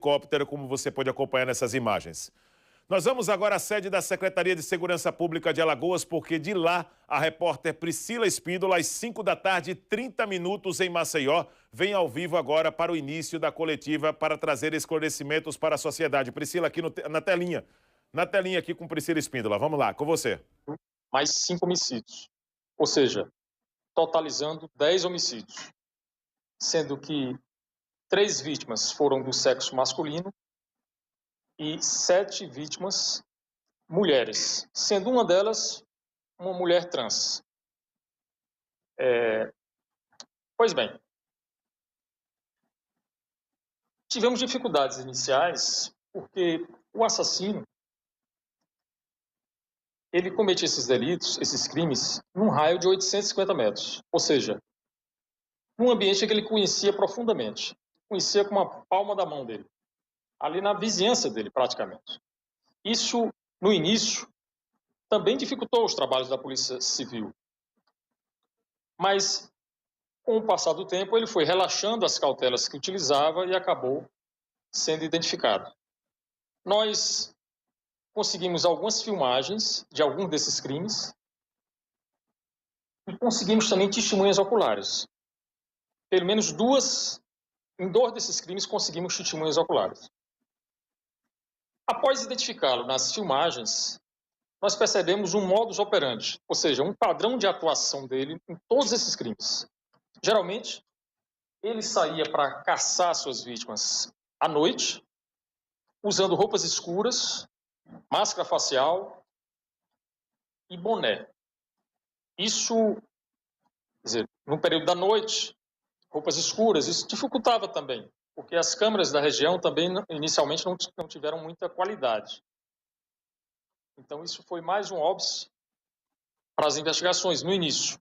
helicóptero, como você pode acompanhar nessas imagens. Nós vamos agora à sede da Secretaria de Segurança Pública de Alagoas, porque de lá a repórter Priscila Espíndola, às 5h30 em Maceió, vem ao vivo agora para o início da coletiva para trazer esclarecimentos para a sociedade. Priscila, aqui na telinha aqui com Priscila Espíndola. Vamos lá, com você. Mais 5 homicídios, ou seja, totalizando 10 homicídios, sendo que 3 vítimas foram do sexo masculino e 7 vítimas mulheres, sendo uma delas uma mulher trans. Pois bem, tivemos dificuldades iniciais porque o assassino ele cometia esses delitos, esses crimes, num raio de 850 metros, ou seja, num ambiente que ele conhecia profundamente, conhecia com a palma da mão dele, ali na vizinhança dele praticamente. Isso, no início, também dificultou os trabalhos da Polícia Civil. Mas, com o passar do tempo, ele foi relaxando as cautelas que utilizava e acabou sendo identificado. Nós conseguimos algumas filmagens de alguns desses crimes e conseguimos também testemunhas oculares. Pelo menos em 2 desses crimes conseguimos testemunhas oculares. Após identificá-lo nas filmagens, nós percebemos um modus operandi, ou seja, um padrão de atuação dele em todos esses crimes. Geralmente, ele saía para caçar suas vítimas à noite, usando roupas escuras, máscara facial e boné. Isso, quer dizer, no período da noite, roupas escuras, isso dificultava também, porque as câmeras da região também inicialmente não tiveram muita qualidade. Então isso foi mais um óbice para as investigações no início.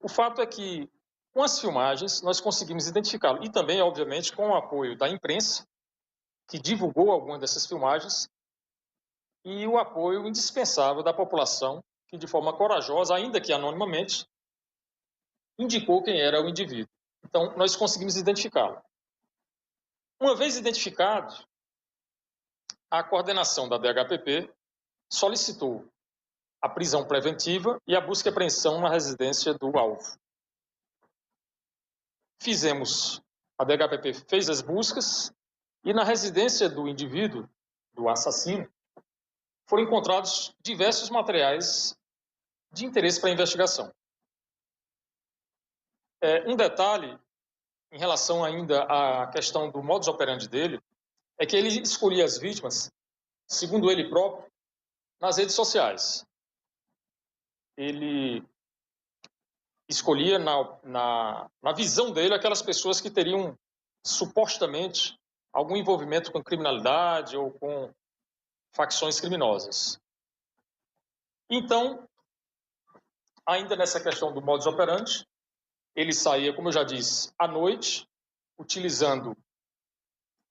O fato é que, com as filmagens, nós conseguimos identificá-lo, e também, obviamente, com o apoio da imprensa, que divulgou algumas dessas filmagens, e o apoio indispensável da população, que de forma corajosa, ainda que anonimamente, indicou quem era o indivíduo. Então, nós conseguimos identificá-lo. Uma vez identificado, a coordenação da DHPP solicitou a prisão preventiva e a busca e apreensão na residência do alvo. A DHPP fez as buscas e na residência do indivíduo, do assassino, foram encontrados diversos materiais de interesse para a investigação. Um detalhe em relação ainda à questão do modus operandi dele é que ele escolhia as vítimas, segundo ele próprio, nas redes sociais. Ele escolhia na visão dele aquelas pessoas que teriam supostamente algum envolvimento com criminalidade ou com facções criminosas. Então, ainda nessa questão do modus operandi, ele saía, como eu já disse, à noite, utilizando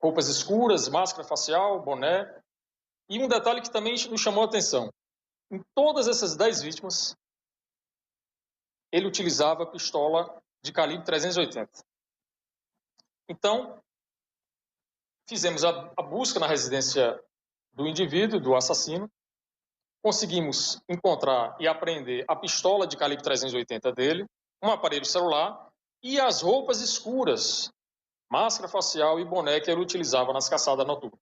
roupas escuras, máscara facial, boné. E um detalhe que também nos chamou a atenção. Em todas essas 10 vítimas, ele utilizava pistola de calibre 380. Então, fizemos a busca na residência do indivíduo, do assassino. Conseguimos encontrar e apreender a pistola de calibre 380 dele, um aparelho celular e as roupas escuras, máscara facial e boné que ele utilizava nas caçadas noturnas.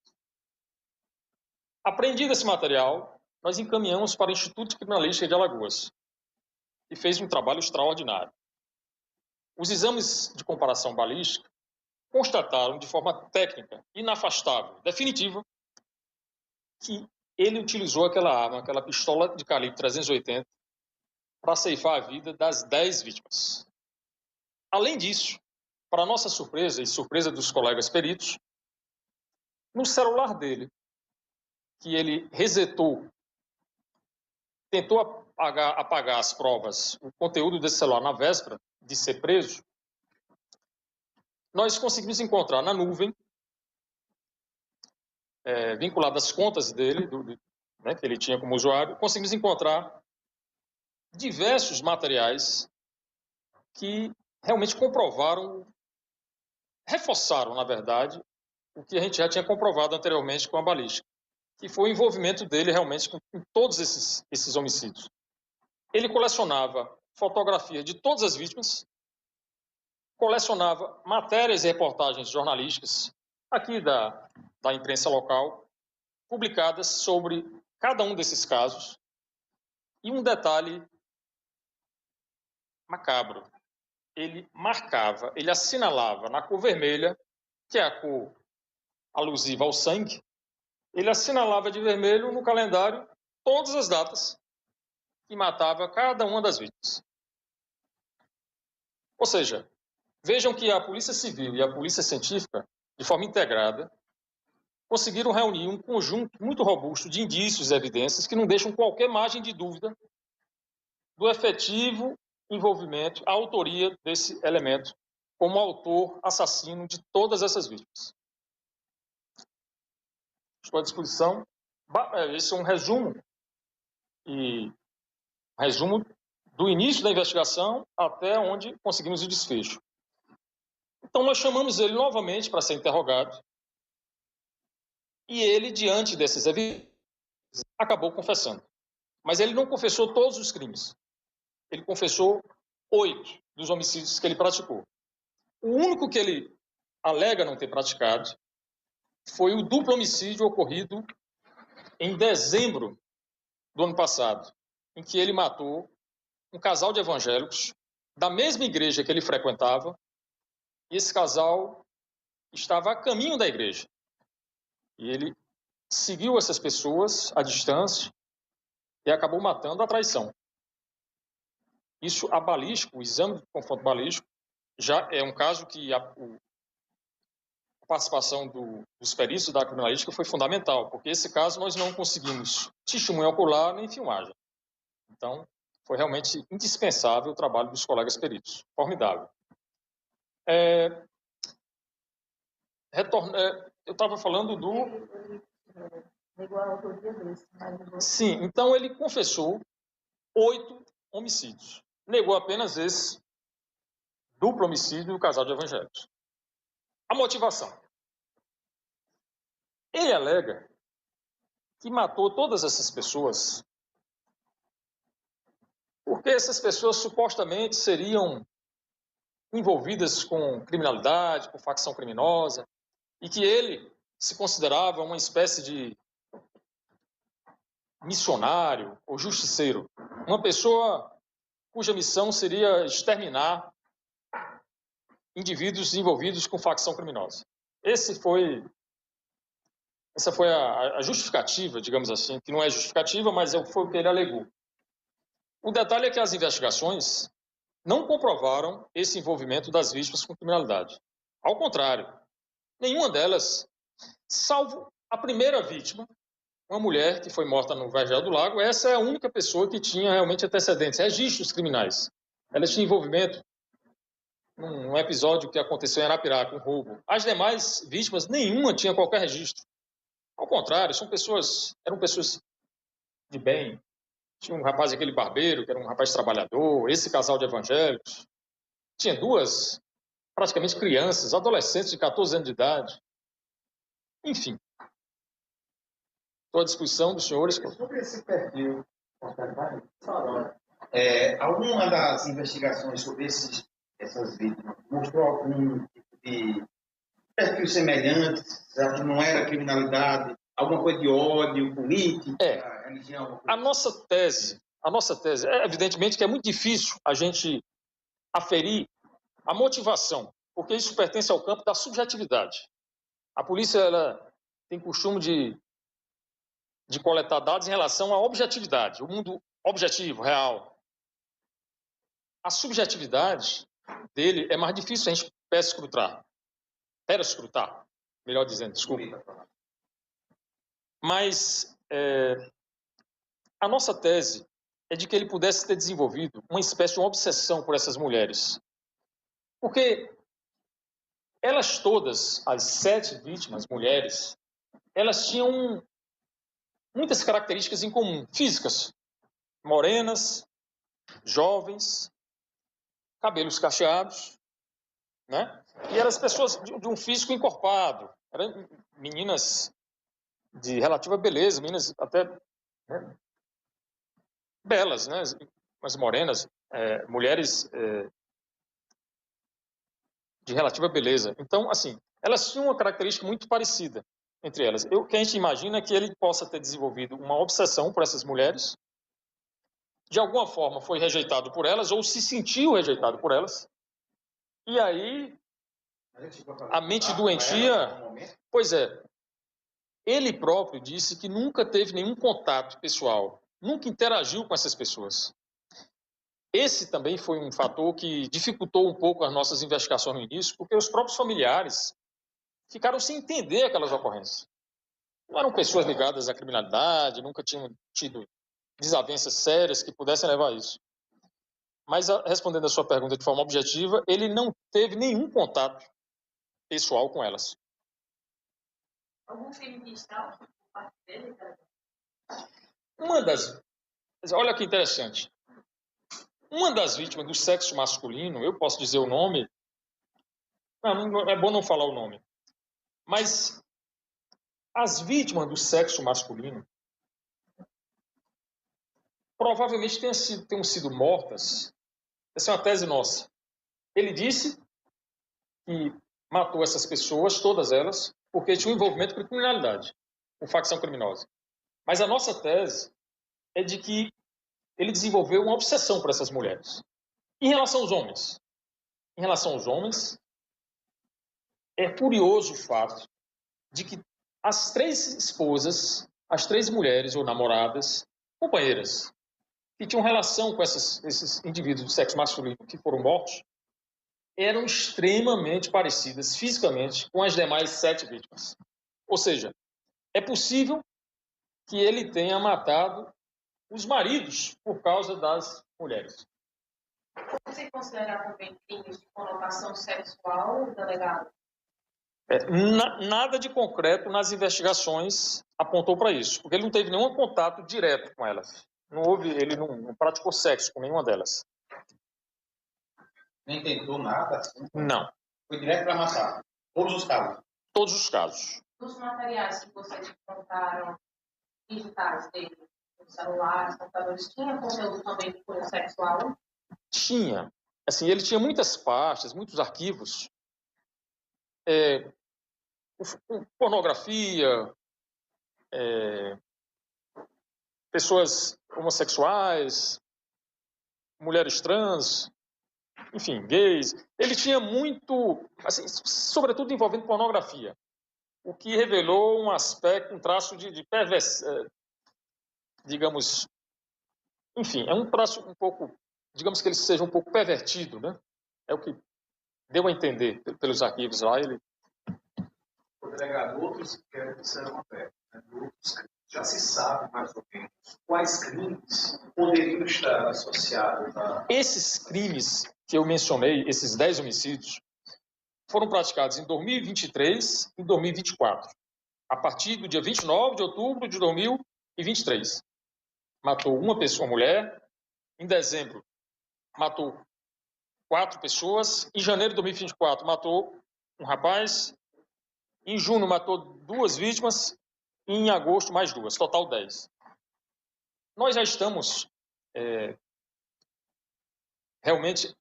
Apreendido esse material, nós encaminhamos para o Instituto de Criminalística de Alagoas, que fez um trabalho extraordinário. Os exames de comparação balística constataram de forma técnica, inafastável, definitiva, que ele utilizou aquela arma, aquela pistola de calibre 380, para ceifar a vida das 10 vítimas. Além disso, para nossa surpresa e surpresa dos colegas peritos, no celular dele, que ele resetou, tentou apagar as provas, o conteúdo desse celular na véspera de ser preso, nós conseguimos encontrar na nuvem, vinculado às contas dele, que ele tinha como usuário, conseguimos encontrar diversos materiais que realmente comprovaram reforçaram, na verdade, o que a gente já tinha comprovado anteriormente com a balística, que foi o envolvimento dele realmente em todos esses homicídios. Ele colecionava fotografias de todas as vítimas, colecionava matérias e reportagens jornalísticas aqui da imprensa local, publicadas sobre cada um desses casos. E um detalhe macabro, ele marcava, ele assinalava na cor vermelha, que é a cor alusiva ao sangue, ele assinalava de vermelho no calendário todas as datas que matava cada uma das vítimas. Ou seja, vejam que a Polícia Civil e a Polícia Científica, de forma integrada, conseguiram reunir um conjunto muito robusto de indícios e evidências que não deixam qualquer margem de dúvida do efetivo envolvimento, a autoria desse elemento como autor assassino de todas essas vítimas. Estou à disposição. Esse é um resumo do início da investigação até onde conseguimos o desfecho. Então, nós chamamos ele novamente para ser interrogado e ele, diante desses evidências, acabou confessando. Mas ele não confessou todos os crimes. Ele confessou 8 dos homicídios que ele praticou. O único que ele alega não ter praticado foi o duplo homicídio ocorrido em dezembro do ano passado, em que ele matou um casal de evangélicos da mesma igreja que ele frequentava, e esse casal estava a caminho da igreja. E ele seguiu essas pessoas à distância e acabou matando a traição. Isso, a balística, o exame de confronto balístico, já é um caso que a participação dos peritos da criminalística foi fundamental, porque esse caso nós não conseguimos testemunha ocular nem filmagem. Então, foi realmente indispensável o trabalho dos colegas peritos. Formidável. Eu estava falando do... Negou a autoria desse. Sim, então ele confessou 8 homicídios. Negou apenas esse duplo homicídio do casal de evangélicos. A motivação. Ele alega que matou todas essas pessoas porque essas pessoas supostamente seriam envolvidas com criminalidade, com facção criminosa, e que ele se considerava uma espécie de missionário ou justiceiro, uma pessoa cuja missão seria exterminar indivíduos envolvidos com facção criminosa. Essa foi a justificativa, digamos assim, que não é justificativa, mas foi o que ele alegou. O detalhe é que as investigações não comprovaram esse envolvimento das vítimas com criminalidade. Ao contrário, nenhuma delas, salvo a primeira vítima, uma mulher que foi morta no Vergel do Lago, essa é a única pessoa que tinha realmente antecedentes, registros criminais. Ela tinha envolvimento num episódio que aconteceu em Arapiraca, um roubo. As demais vítimas, nenhuma tinha qualquer registro. Ao contrário, eram pessoas de bem. Tinha um rapaz, aquele barbeiro, que era um rapaz trabalhador, esse casal de evangélicos. Tinha 2, praticamente crianças, adolescentes de 14 anos de idade. Enfim. Estou à disposição dos senhores. Sobre esse perfil, alguma das investigações sobre essas vítimas mostrou algum tipo de perfil semelhante? Já que não era criminalidade, alguma coisa de ódio político, religião? A nossa tese é evidentemente que é muito difícil a gente aferir a motivação, porque isso pertence ao campo da subjetividade. A polícia ela tem costume de coletar dados em relação à objetividade, o mundo objetivo, real. A subjetividade dele é mais difícil a gente perscrutar, melhor dizendo, desculpa. Mas a nossa tese é de que ele pudesse ter desenvolvido uma espécie de uma obsessão por essas mulheres. Porque elas todas, as 7 vítimas, mulheres, elas tinham muitas características em comum, físicas, morenas, jovens, cabelos cacheados, né? E eram as pessoas de um físico encorpado. Eram meninas de relativa beleza, meninas até, né, belas, né? Mas morenas, mulheres de relativa beleza. Então, assim, elas tinham uma característica muito parecida entre elas. O que a gente imagina é que ele possa ter desenvolvido uma obsessão por essas mulheres, de alguma forma foi rejeitado por elas, ou se sentiu rejeitado por elas, e aí a mente doentia... Pois é, ele próprio disse que nunca teve nenhum contato pessoal, nunca interagiu com essas pessoas. Esse também foi um fator que dificultou um pouco as nossas investigações no início, porque os próprios familiares ficaram sem entender aquelas ocorrências. Não eram pessoas ligadas à criminalidade, nunca tinham tido desavenças sérias que pudessem levar a isso. Mas, respondendo a sua pergunta de forma objetiva, ele não teve nenhum contato pessoal com elas. Algum crime de estado por parte dele? Olha que interessante. Uma das vítimas do sexo masculino, eu posso dizer o nome, não, é bom não falar o nome, mas as vítimas do sexo masculino provavelmente tenham sido mortas. Essa é uma tese nossa. Ele disse que matou essas pessoas, todas elas, porque tinham envolvimento com criminalidade, com facção criminosa. Mas a nossa tese é de que ele desenvolveu uma obsessão por essas mulheres. Em relação aos homens, é curioso o fato de que as 3 esposas, as 3 mulheres ou namoradas, companheiras, que tinham relação com esses indivíduos do sexo masculino que foram mortos, eram extremamente parecidas fisicamente com as demais 7 vítimas. Ou seja, é possível que ele tenha matado os maridos por causa das mulheres. Você considera também crimes de conotação sexual, delegado? Nada de concreto nas investigações apontou para isso, porque ele não teve nenhum contato direto com elas. Ele não praticou sexo com nenhuma delas. Nem tentou nada? Assim. Não. Foi direto para matar? Todos os casos? Todos os casos. Dos materiais que vocês encontraram digitais dele, celulares, computadores, tinha conteúdo também de cunho sexual? Tinha. Assim, ele tinha muitas pastas, muitos arquivos. Pornografia, pessoas homossexuais, mulheres trans, enfim, gays. Ele tinha muito, assim, sobretudo envolvendo pornografia, o que revelou um aspecto, um traço de perversão, digamos, enfim, é um traço um pouco, digamos que ele seja um pouco pervertido, né? É o que deu a entender pelos arquivos lá. O delegado, outros que disseram aberto, né? Outros já se sabe mais ou menos quais crimes poderiam estar associados a... Esses crimes que eu mencionei, esses 10 homicídios, foram praticados em 2023 e 2024, a partir do dia 29 de outubro de 2023. Matou uma pessoa, uma mulher. Em dezembro, matou 4 pessoas. Em janeiro de 2024, matou um rapaz. Em junho, matou 2 vítimas. E em agosto, mais 2. Total 10. Nós já estamos realmente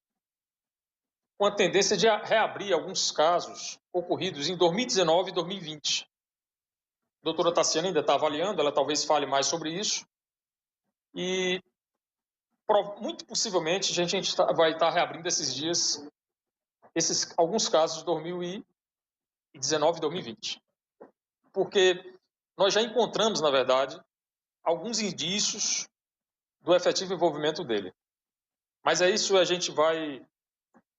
com a tendência de reabrir alguns casos ocorridos em 2019 e 2020. A doutora Tassiana ainda está avaliando, ela talvez fale mais sobre isso. E muito possivelmente a gente vai estar reabrindo esses dias alguns casos de 2019 e 2020. Porque nós já encontramos, na verdade, alguns indícios do efetivo envolvimento dele. Mas é isso, a gente vai...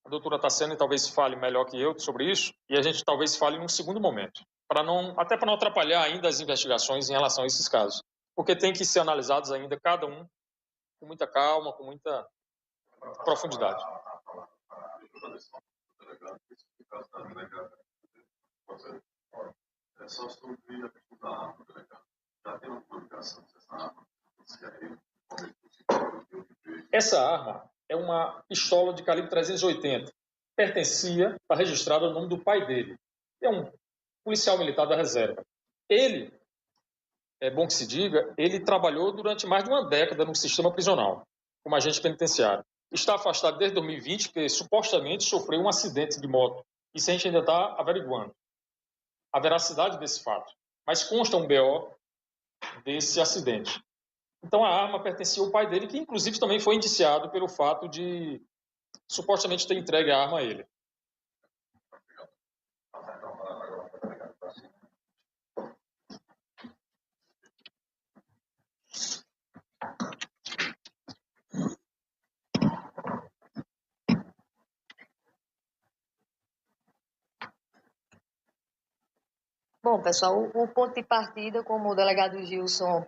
A doutora Tassiana talvez fale melhor que eu sobre isso, e a gente talvez fale num segundo momento, até para não atrapalhar ainda as investigações em relação a esses casos. Porque tem que ser analisados ainda cada um com muita calma, com muita profundidade. Só sobre a questão da arma, delegado. Já tem uma comunicação dessa arma? Essa arma é uma pistola de calibre 380. pertencia, está registrada no nome do pai dele. É um policial militar da reserva. Ele, é bom que se diga, ele trabalhou durante mais de uma década no sistema prisional, como agente penitenciário. Está afastado desde 2020, porque supostamente sofreu um acidente de moto. Isso a gente ainda está averiguando a veracidade desse fato. Mas consta um BO desse acidente. Então a arma pertencia ao pai dele, que inclusive também foi indiciado pelo fato de supostamente ter entregue a arma a ele. Bom, pessoal, o ponto de partida, como o delegado Gilson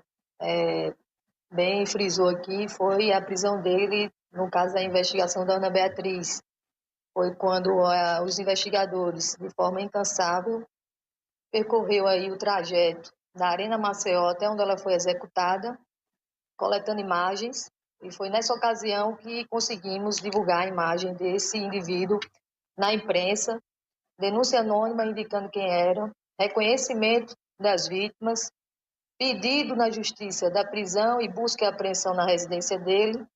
bem frisou aqui, foi a prisão dele no caso da investigação da Ana Beatriz. Foi quando os investigadores, de forma incansável, percorreu aí o trajeto da Arena Maceió até onde ela foi executada, coletando imagens, e foi nessa ocasião que conseguimos divulgar a imagem desse indivíduo na imprensa, denúncia anônima indicando quem era, reconhecimento das vítimas, pedido na justiça da prisão e busca e apreensão na residência dele.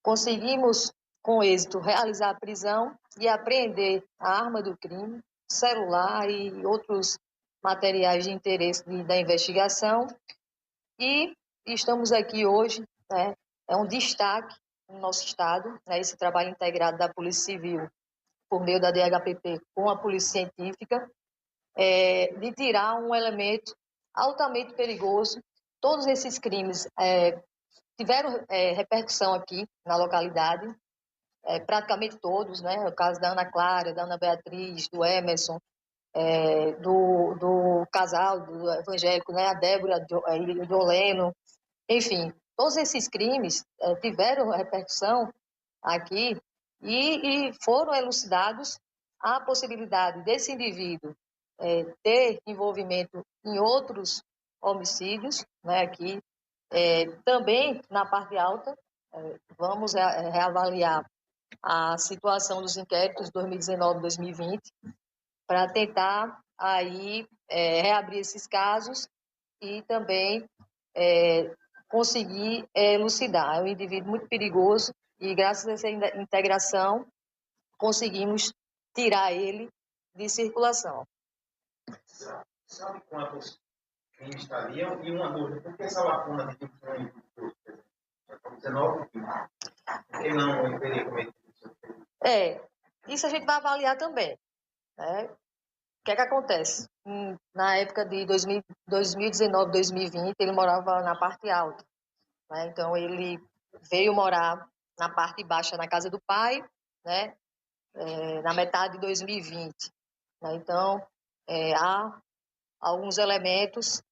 Conseguimos, com êxito, realizar a prisão e apreender a arma do crime, celular e outros materiais de interesse da investigação. E estamos aqui hoje, né, é um destaque no nosso estado, né, esse trabalho integrado da Polícia Civil por meio da DHPP com a Polícia Científica, de tirar um elemento altamente perigoso. Todos esses crimes tiveram repercussão aqui na localidade, praticamente todos, né? O caso da Ana Clara, da Ana Beatriz, do Emerson, do casal, do evangélico, né? A Débora e o Joleno, enfim, todos esses crimes tiveram repercussão aqui e foram elucidados a possibilidade desse indivíduo ter envolvimento em outros homicídios, né, aqui. Também na parte alta, vamos reavaliar a situação dos inquéritos 2019-2020 para tentar aí reabrir esses casos e também conseguir elucidar. É um indivíduo muito perigoso e graças a essa integração conseguimos tirar ele de circulação. Sabe quantos crimes estariam? E uma dúvida, por que essa lacuna de 21 e 22? Já estão 19 crimes. Por que não teria cometido isso? Isso a gente vai avaliar também, né? O que é que acontece? Na época de 2019, 2020, ele morava na parte alta, né? Então, ele veio morar na parte baixa, na casa do pai, né? Na metade de 2020. Né? Então, há alguns elementos,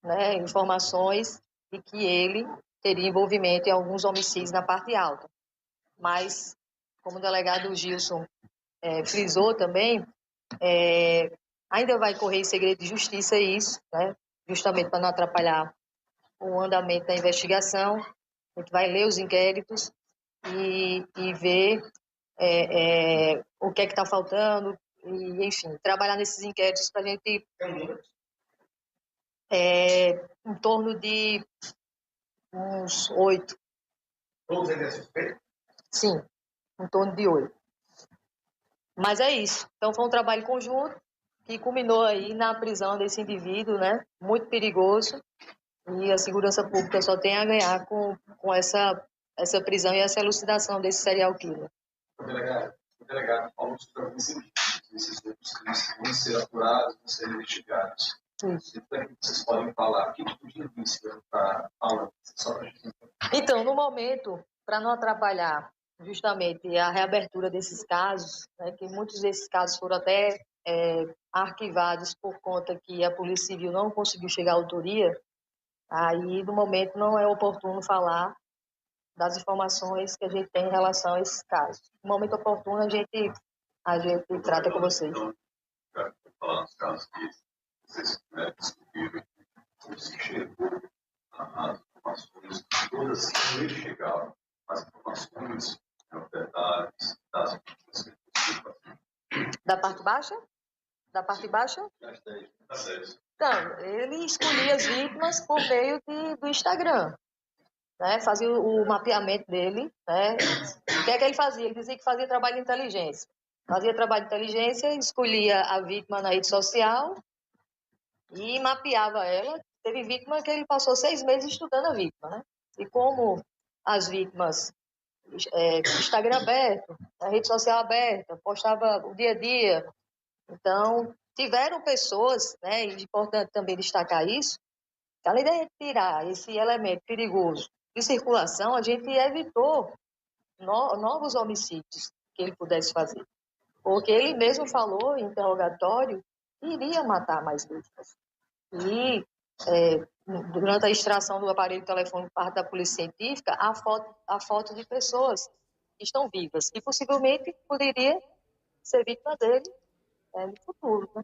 né, informações de que ele teria envolvimento em alguns homicídios na parte alta. Mas, como o delegado Gilson frisou também, ainda vai correr em segredo de justiça isso, né, justamente para não atrapalhar o andamento da investigação. A gente vai ler os inquéritos e ver o que é que está faltando, e, enfim, trabalhar nesses inquéritos para a gente... em torno de uns 8. Todos eles suspeitos? Sim, em torno de 8. Mas é isso. Então foi um trabalho conjunto que culminou aí na prisão desse indivíduo, né? Muito perigoso. E a segurança pública só tem a ganhar com essa prisão e essa elucidação desse serial killer. O delegado falou sobre esses outros crimes que vão ser apurados, vão ser investigados. Vocês podem falar que tipo de indício está falando? Então, no momento, para não atrapalhar justamente a reabertura desses casos, né, que muitos desses casos foram até arquivados por conta que a Polícia Civil não conseguiu chegar à autoria, aí, no momento, não é oportuno falar das informações que a gente tem em relação a esses casos. No momento oportuno, a gente trata com vocês. Para falar dos casos que vocês descobriram, como se chegou às informações, todas que chegavam, as informações, verdades, das vítimas que baixa? Da parte baixa? Então, ele escolhia as vítimas por meio do Instagram, né? Fazia o mapeamento dele, né? O que é que ele fazia? Ele dizia que fazia trabalho de inteligência. Fazia trabalho de inteligência, escolhia a vítima na rede social e mapeava ela. Teve vítima que ele passou 6 meses estudando a vítima, né? E como as vítimas, Instagram aberto, a rede social aberta, postava o dia a dia. Então, tiveram pessoas, né, e é importante também destacar isso, que além de tirar esse elemento perigoso de circulação, a gente evitou novos homicídios que ele pudesse fazer. Porque ele mesmo falou em interrogatório que iria matar mais vítimas. E durante a extração do aparelho telefônico por parte da polícia científica, a foto de pessoas que estão vivas, que possivelmente poderia ser vítima dele no futuro, né?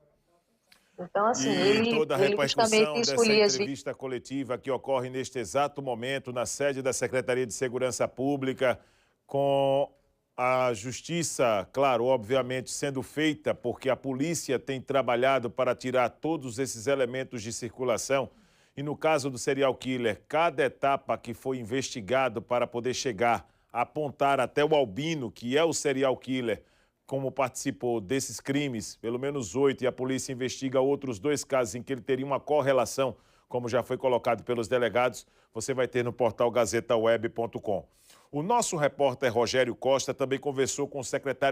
Então, assim, toda a ele repercussão justamente dessa escolhia as entrevista coletiva que ocorre neste exato momento na sede da Secretaria de Segurança Pública, com a justiça, claro, obviamente, sendo feita porque a polícia tem trabalhado para tirar todos esses elementos de circulação. E no caso do serial killer, cada etapa que foi investigado para poder chegar, apontar até o Albino, que é o serial killer, como participou desses crimes, pelo menos 8, e a polícia investiga outros 2 casos em que ele teria uma correlação, como já foi colocado pelos delegados, você vai ter no portal gazetaweb.com. O nosso repórter Rogério Costa também conversou com o secretário